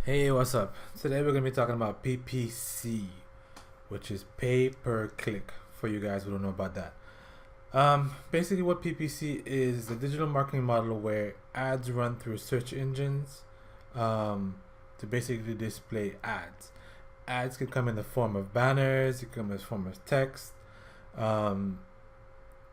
Hey, what's up? Today we're going to be talking about PPC, which is pay per click, for you guys who don't know about that. Basically, what PPC is a digital marketing model where ads run through search engines to basically display ads. Ads can come in the form of banners, it can come in the form of text, um,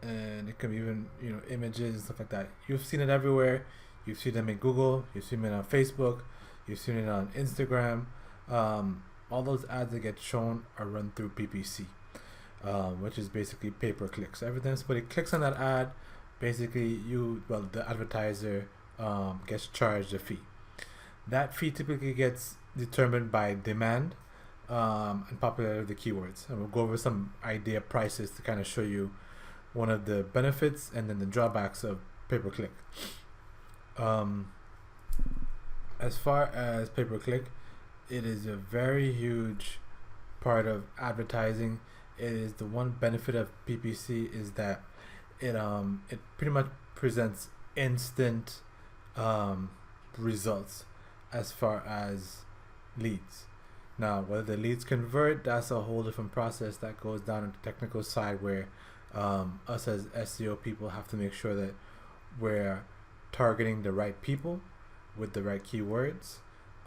and it can be even images and stuff like that. You've seen it everywhere. You've seen them in Google. You've seen it on Facebook. You've seen it on Instagram. All those ads that get shown are run through PPC, which is basically pay per click. So every time somebody clicks on that ad, basically the advertiser gets charged a fee. That fee typically gets determined by demand and popularity of the keywords. And we'll go over some idea prices to kind of show you one of the benefits and then the drawbacks of pay per click. As far as pay per click, it is a very huge part of advertising. It is the one benefit of PPC is that it pretty much presents instant results as far as leads. Now, whether the leads convert, that's a whole different process that goes down into the technical side where us as SEO people have to make sure that we're targeting the right people with the right keywords.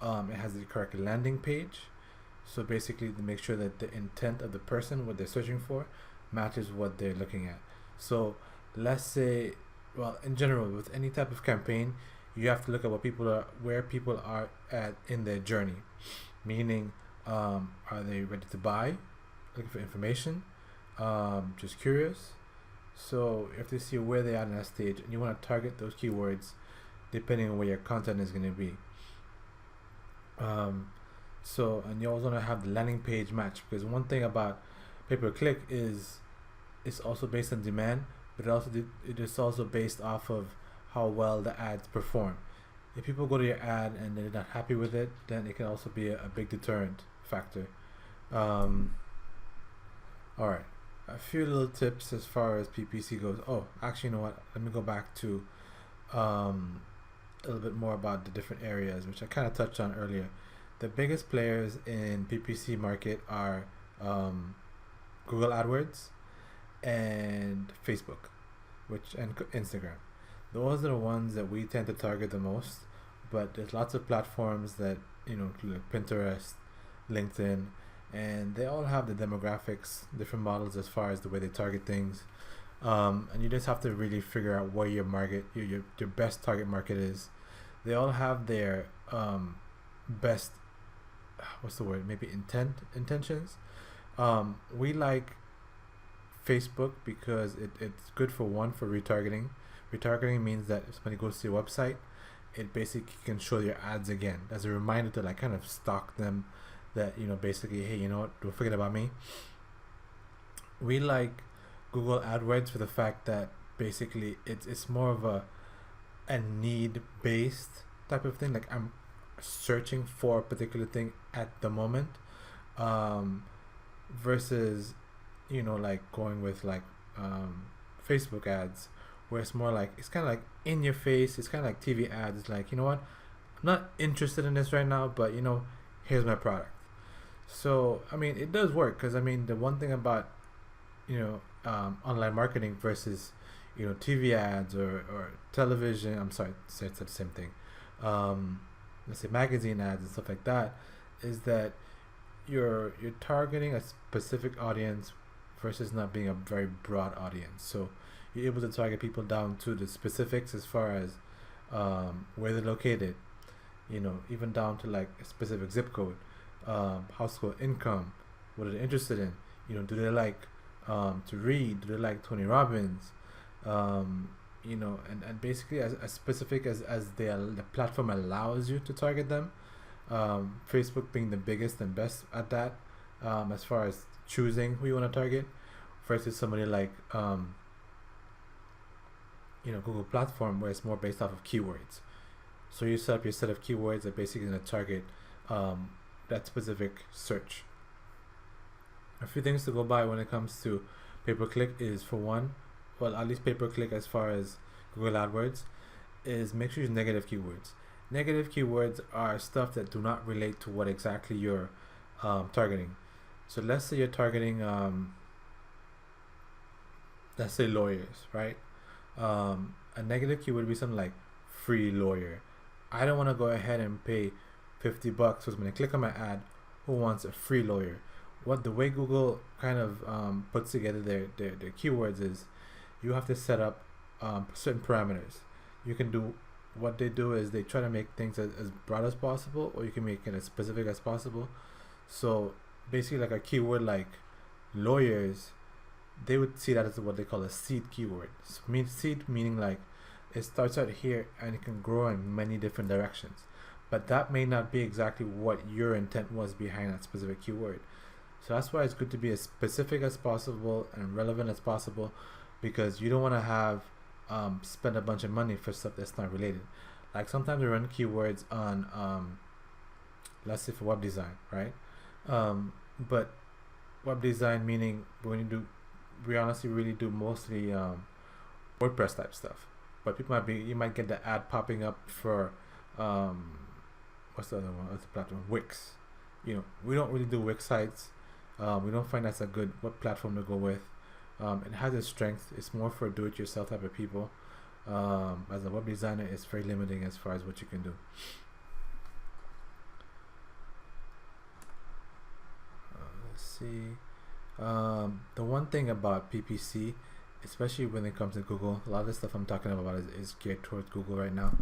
It has the correct landing page. So basically to make sure that the intent of the person, what they're searching for, matches what they're looking at. So let's say, well, in general, with any type of campaign, you have to look at where people are at in their journey. Meaning, are they ready to buy? Looking for information? Just curious? So you have to see where they are in that stage, and you want to target those keywords depending on where your content is going to be. And you also want to have the landing page match, because one thing about pay per click is it's also based on demand, but it is also based off of how well the ads perform. If people go to your ad and they're not happy with it, then it can also be a big deterrent factor. All right, a few little tips as far as PPC goes. Oh, actually, you know what? Let me go back to a little bit more about the different areas, which I kind of touched on earlier. The biggest players in PPC market are Google AdWords and Facebook, and Instagram. Those are the ones that we tend to target the most. But there's lots of platforms that like Pinterest, LinkedIn, and they all have the demographics, different models as far as the way they target things. And you just have to really figure out what your market, your best target market is. They all have their best, what's the word? Maybe intentions. We like Facebook because it's good for retargeting. Retargeting means that if somebody goes to your website, it basically can show your ads again as a reminder to like kind of stalk them, that basically, hey, you know what, don't forget about me. We like Google AdWords for the fact that basically it's more of a need based type of thing. Like I'm searching for a particular thing at the moment, versus like going with like Facebook ads, where it's more like, it's kind of like in your face. It's kind of like TV ads. It's like, you know what, I'm not interested in this right now, but here's my product. So I mean, it does work, because I mean, the one thing about online marketing versus TV ads or television, I'm sorry, it's the same thing, let's say magazine ads and stuff like that, is that you're targeting a specific audience versus not being a very broad audience. So you're able to target people down to the specifics as far as where they're located, even down to like a specific zip code, household income, what are they interested in, do they like to read, do they like Tony Robbins, and basically as specific as the platform allows you to target them. Facebook being the biggest and best at that, as far as choosing who you want to target, versus somebody like Google platform, where it's more based off of keywords. So you set up your set of keywords that basically going to target that specific search. A few things to go by when it comes to pay per click is, for one, well, at least pay per click as far as Google AdWords, is make sure you use negative keywords. Negative keywords are stuff that do not relate to what exactly you're targeting. So let's say you're targeting, let's say lawyers, right? A negative keyword would be something like free lawyer. I don't want to go ahead and pay $50 because when I click on my ad, who wants a free lawyer? What the way Google kind of puts together their keywords is you have to set up certain parameters. You can do what they do is they try to make things as broad as possible, or you can make it as specific as possible. So basically, like a keyword like lawyers, they would see that as what they call a seed keyword. So seed meaning like it starts out here and it can grow in many different directions. But that may not be exactly what your intent was behind that specific keyword. So that's why it's good to be as specific as possible and relevant as possible, because you don't want to have spend a bunch of money for stuff that's not related. Like sometimes we run keywords on let's say for web design, right? But web design meaning we honestly really do mostly WordPress type stuff. But you might get the ad popping up for what's the other one? What's the platform? Wix. We don't really do Wix sites. We don't find that's a good what platform to go with. It has its strength. It's more for do-it-yourself type of people. As a web designer, it's very limiting as far as what you can do. Let's see. The one thing about PPC, especially when it comes to Google, a lot of the stuff I'm talking about is geared towards Google right now,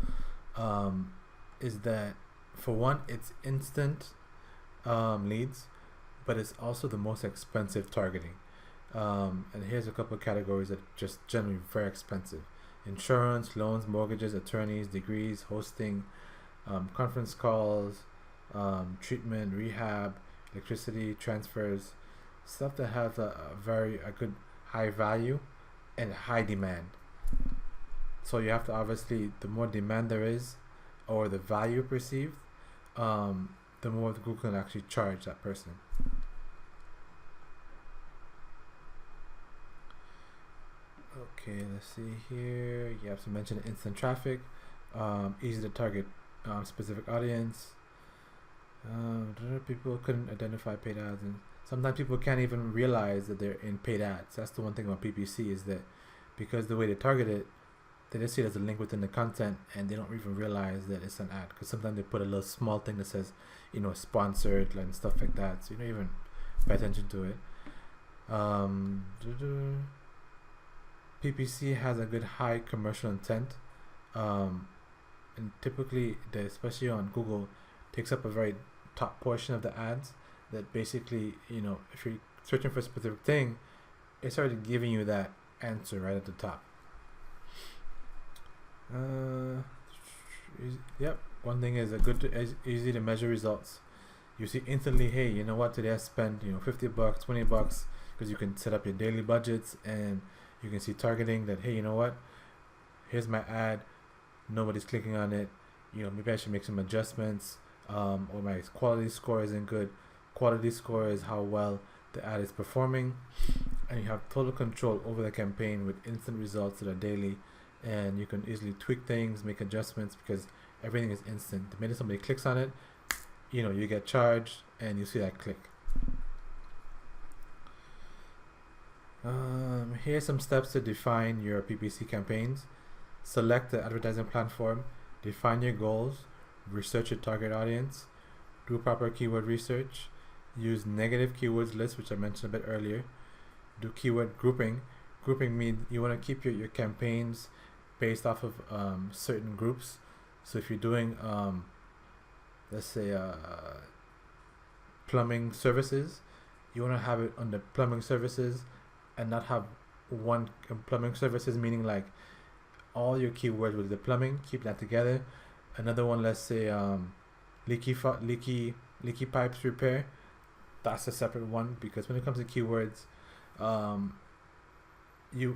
is that for one, it's instant leads, but it's also the most expensive targeting. And here's a couple of categories that are just generally very expensive: insurance, loans, mortgages, attorneys, degrees, hosting, conference calls, treatment, rehab, electricity, transfers, stuff that has a good high value and high demand. So you have to obviously, the more demand there is or the value perceived, the more Google can actually charge that person. Okay, let's see here. You have to mention instant traffic, easy to target specific audience. People couldn't identify paid ads, and sometimes people can't even realize that they're in paid ads. That's the one thing about PPC, is that because the way they target it, they just see it as a link within the content, and they don't even realize that it's an ad. Because sometimes they put a little small thing that says, sponsored and stuff like that, so you don't even pay attention to it. PPC has a good high commercial intent, and typically, especially on Google, takes up a very top portion of the ads. That basically, if you're searching for a specific thing, it's already giving you that answer right at the top. Yep. One thing is easy to measure results. You see instantly, hey, you know what? Today I spent $50, $20, because you can set up your daily budgets, and you can see targeting that, hey, you know what? Here's my ad. Nobody's clicking on it. Maybe I should make some adjustments. Or my quality score isn't good. Quality score is how well the ad is performing, and you have total control over the campaign with instant results that are daily, and you can easily tweak things, make adjustments, because everything is instant. The minute somebody clicks on it, you get charged and you see that click. Here's some steps to define your PPC campaigns. Select the advertising platform, define your goals, research your target audience, do proper keyword research, use negative keywords list, which I mentioned a bit earlier, do keyword grouping. Grouping means you want to keep your campaigns based off of certain groups. So if you're doing, let's say, plumbing services, you want to have it under plumbing services and not have one plumbing services, meaning like all your keywords with the plumbing, keep that together. Another one, let's say leaky pipes repair, that's a separate one, because when it comes to keywords, you,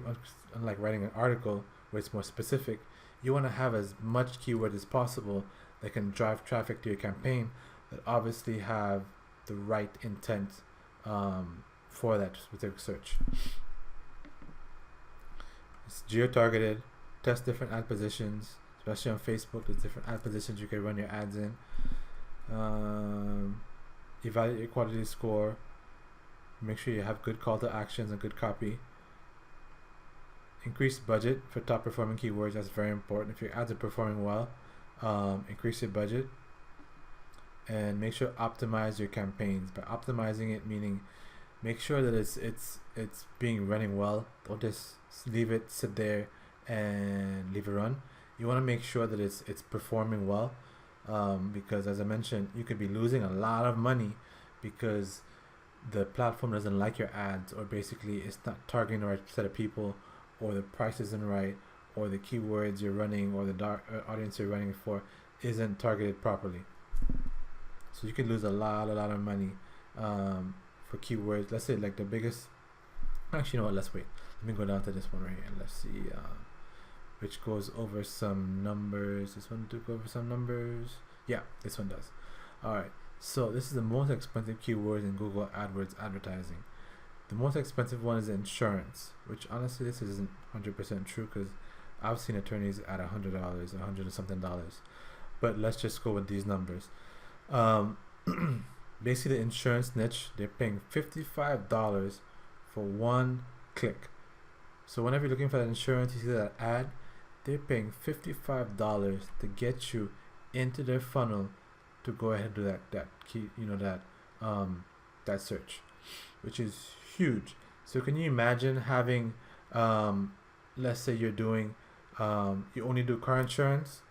unlike writing an article where it's more specific, you want to have as much keyword as possible that can drive traffic to your campaign, that obviously have the right intent for that specific search. It's geo-targeted. Test different ad positions, especially on Facebook. There's different ad positions you can run your ads in. Evaluate your quality score. Make sure you have good call to actions and good copy. Increase budget for top performing keywords. That's very important. If your ads are performing well, increase your budget. And make sure optimize your campaigns. By optimizing it, meaning make sure that it's running well. Don't just leave it sit there and leave it run. You want to make sure that it's performing well, because as I mentioned, you could be losing a lot of money because the platform doesn't like your ads, or basically it's not targeting the right set of people, or the price isn't right, or the keywords you're running, or the audience you're running for isn't targeted properly. So you could lose a lot of money for keywords. Let's say like the biggest. Actually, you know what? Let's wait. Let me go down to this one right here. Let's see, which goes over some numbers. This one took over some numbers. Yeah, this one does. All right. So this is the most expensive keywords in Google AdWords advertising. The most expensive one is insurance, which honestly this isn't 100% true because I've seen attorneys at $100, $100 and something dollars. But let's just go with these numbers. Basically the insurance niche, they're paying $55 for one click. So whenever you're looking for that insurance, you see that ad, they're paying $55 to get you into their funnel to go ahead and do that key, that search, which is huge. So can you imagine having, let's say you're doing, you only do car insurance,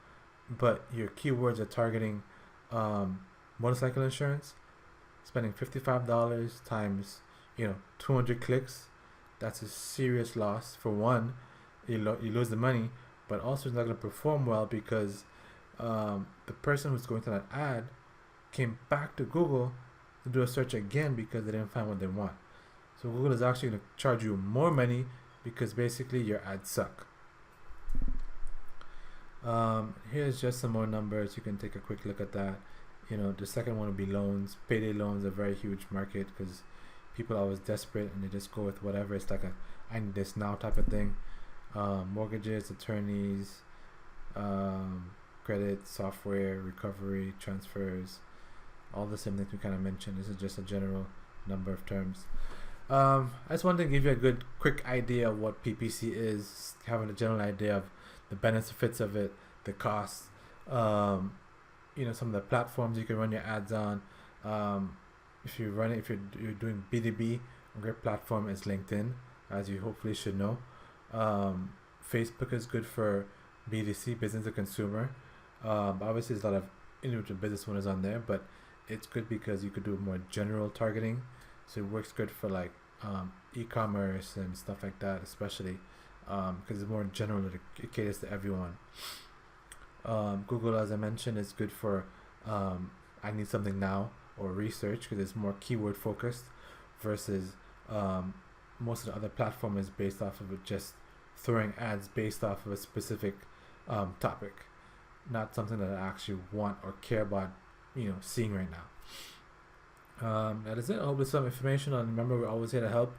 but your keywords are targeting motorcycle insurance, spending $55 times 200 clicks. That's a serious loss. For one, you lose the money, but also it's not going to perform well because the person who's going to that ad came back to Google to do a search again because they didn't find what they want. So Google is actually going to charge you more money because basically your ads suck. Here's just some more numbers. You can take a quick look at that. The second one would be loans. Payday loans are a very huge market because people are always desperate and they just go with whatever. It's like a I need this now type of thing. Mortgages, attorneys, credit, software, recovery, transfers, all the same things we kind of mentioned. This is just a general number of terms. I just wanted to give you a good quick idea of what PPC is, having a general idea of the benefits of it, the costs, some of the platforms you can run your ads on. If you're doing B2B, a great platform is LinkedIn, as you hopefully should know. Facebook is good for B2C, business to consumer. Obviously there's a lot of individual business owners on there, but it's good because you could do more general targeting. So it works good for like e-commerce and stuff like that, especially because it's more general. It caters to everyone. Google, as I mentioned, is good for I need something now, or research, because it's more keyword focused versus most of the other platform is based off of it just throwing ads based off of a specific topic, not something that I actually want or care about seeing right now. That is it. I hope there's some information on. Remember, we're always here to help,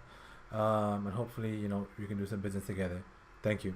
and hopefully we can do some business together. Thank you.